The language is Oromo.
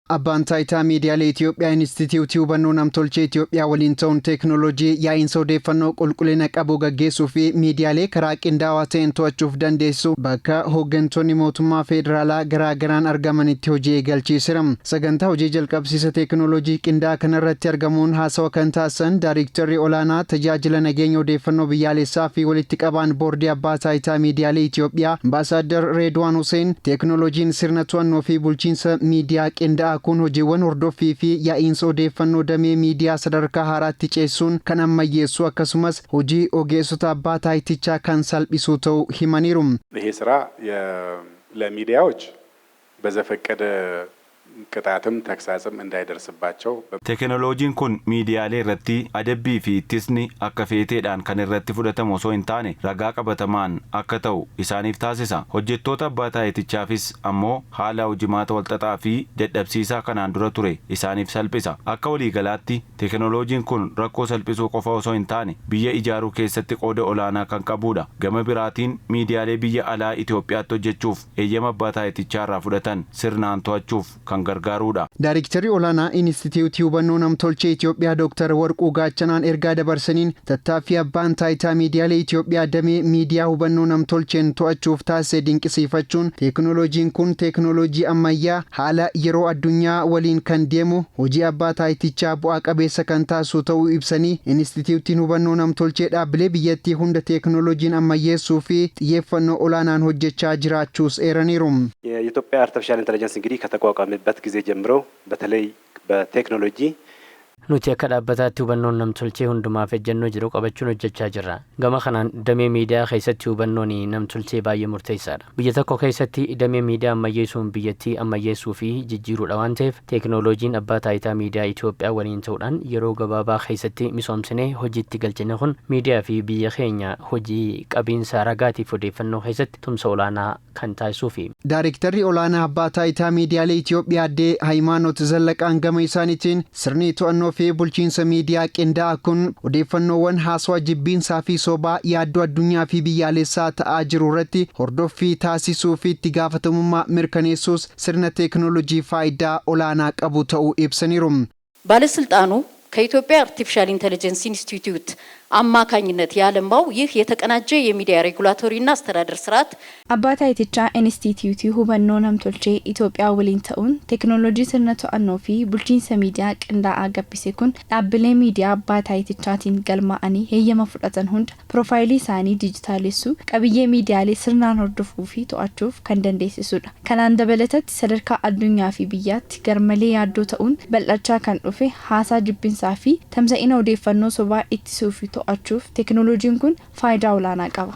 Abbaan taayitaa miidiyaalee Itoophiyaa Inistituutii hubannoo namtolchee Itoophiyaa waliin ta'uun teekinooloojii yaa'insa odeeffannoo qulqullina qabu gaggeessuu fi miidiyaalee karaa qindaawaa ta'een to'achuuf dandeessu bakka hooggantoonni mootummaa federaalaa garaagaraan argamanitti hojii eegalchiisera. Sagantaa hojii jalqabsiisa teekinooloojii qindaa'aa kanarratti argamuun haasawa kan taasisan Daayiriktarri olaanaa tajaajila nageenya odeeffannoo biyyaalessaa fi walitti qabaan boordii abbaa taayitaa miidiyaalee Itoophiyaa Ambaasaadar Reedwaan Hussein teekinooloojiin sirna to'annoo fi bulchiinsa miidiyaa qindaa'aa kun hojiiwwan hordoffii fi yaa'insa odeeffannoo damee miidiyaa sadarkaa haaraatti ceessuun kan ammayyeessu akkasumas hojii ogeessota abbaa taayitichaa kan salphisu ta'uu himaniiru. ይሄ ስራ ለሚዲያዎች በዘፈቀደ ቅጣትም ተክሳጽም እንዳይደርስባቸው ቴክኖሎጂን ኩን ሚዲያሌ ረቲ አደቢ ፊ ኢትስኒ አከ ፌቴዳን ከን ረቲ ፉደተሞ ሶ ኢንታኔ ረጋ ቀበተማን አከተው ኢሳኒፍ ታሲሳ ሆጀቶታ አባ ታይቲቻፊስ አሞ ሃላ ውጅማተ ወልጠጣ ፊ ደደብሲሳ ከናን ዱረ ቱሬ ኢሳኒፍ ሰልጲሳ አከ ወሊ ገላቲ ቴክኖሎጂን ኩን ረኮ ሰልጲሱ ቆፋው ሶ ኢንታኔ ብየ ኢጃሩ ኬሰቲ ቆደ ኦላና ከን ቀቡዳ ገመ ቢራቲን ሚዲያሌ ብየ አላ ኢትዮጵያቶ ጀቹፍ ኤየመ አባ ታይቲቻራ ፉደተን ስርናን ቶአቹፍ ከን Daayiriktarri olaanaa Inistituutii hubannoo namtolchee Itoophiyaa Dr. Warquu Gaachanaan ergaa dabarsaniin tattaaffii abbaan taayitaa miidiyaalee Itoophiyaa damee miidiyaa hubannoo namtolcheen to'achuuf taasise dinqisiifachuun teekinooloojiin kun teekinooloojii ammayyaa haala yeroo addunyaa waliin kan deemu hojii abbaa taayitichaa bu'aa qabeessa kan taasisu ta'uu ibsanii Inistituutiin hubannoo namtolchee dhaabbilee biyyattii hunda teekinooloojiin ammayyeessuu fi xiyyeeffannoo olaanaan hojjechaa jiraachuus eeraniiru. የኢትዮጵያ አርቲፊሻል ኢንተለጀንስ እንግዲህ ከተቋቋመበት ጊዜ ጀምሮ በተለይ በቴክኖሎጂ nuti akka dhaabbataatti hubannoon namtolchee hundumaaf ejjennoo jiru qabachuun hojjechaa jirra. Gama kanaan damee miidiyaa keessatti hubannoon namtolchee baay'ee murteessaadha. Biyya tokko keessatti damee miidiyaa ammayyeessuun biyyattii ammayyeessuu fi jijjiiruudha waan ta'eef teekinooloojiin abbaa taayitaa miidiyaa Itoophiyaa waliin ta'uudhaan yeroo gabaabaa keessatti misoomsinee hojiitti galchine kun miidiyaa fi biyya keenya hojii qabiinsa ragaatiif odeeffannoo keessatti tumsa olaanaa kan taasisuufi. Daayiriktarri olaanaa abbaa taayitaa miidiyaalee Itoophiyaa Addee Hayimaanoot Zallaqaan gama isaaniitiin sirni to'annoo fi bulchiinsa miidiyaa qindaa'aa kun odeeffannoowwan haasawaa jibbiinsaa fi sobaa yaaddoo addunyaa fi biyyaalessaa ta'aa jiru irratti hordoffii taasisuu fi itti gaafatamummaa mirkaneessuus sirna teekinooloojii faayidaa olaanaa qabu ta'uu ibsaniiru. ባለስልጣኑ ከኢትዮጵያ አርቲፊሻል ኢንተለጀንስ ኢንስቲትዩት አማካኝነት ያለማው ይህ የተቀናጀ የሚዲያ ሬጉላቶሪና አስተዳደር ስርዓት አባ ታይቲቻ ኢንስቲትዩቲ ሁበኖ namtolቼ ኢትዮጵያ ወሊን ta'uun ቴክኖሎጂ sirna to'annoo fi bulchiinsa miidiyaa qindaa'aa gabbise kun dhaabbilee miidiyaa abbaa taayitichaatiin galmaa'anii heeyyama fudhatan hunda piroofaayilii isaanii dijitaalessuu qabiyyee miidiyaalee sirnaan hordofuu fi to'achuuf kan dandeessisudha. Kanaan dabalatatti sadarkaa addunyaa fi biyyaatti garmalee yaaddoo ta'uun bal'achaa kan dhufe haasaa jibbinsaa fi tamsa'ina odeeffannoo sobaa ittisuu fi to'achuuf teekinooloojiin kun faayidaa olaanaa qaba.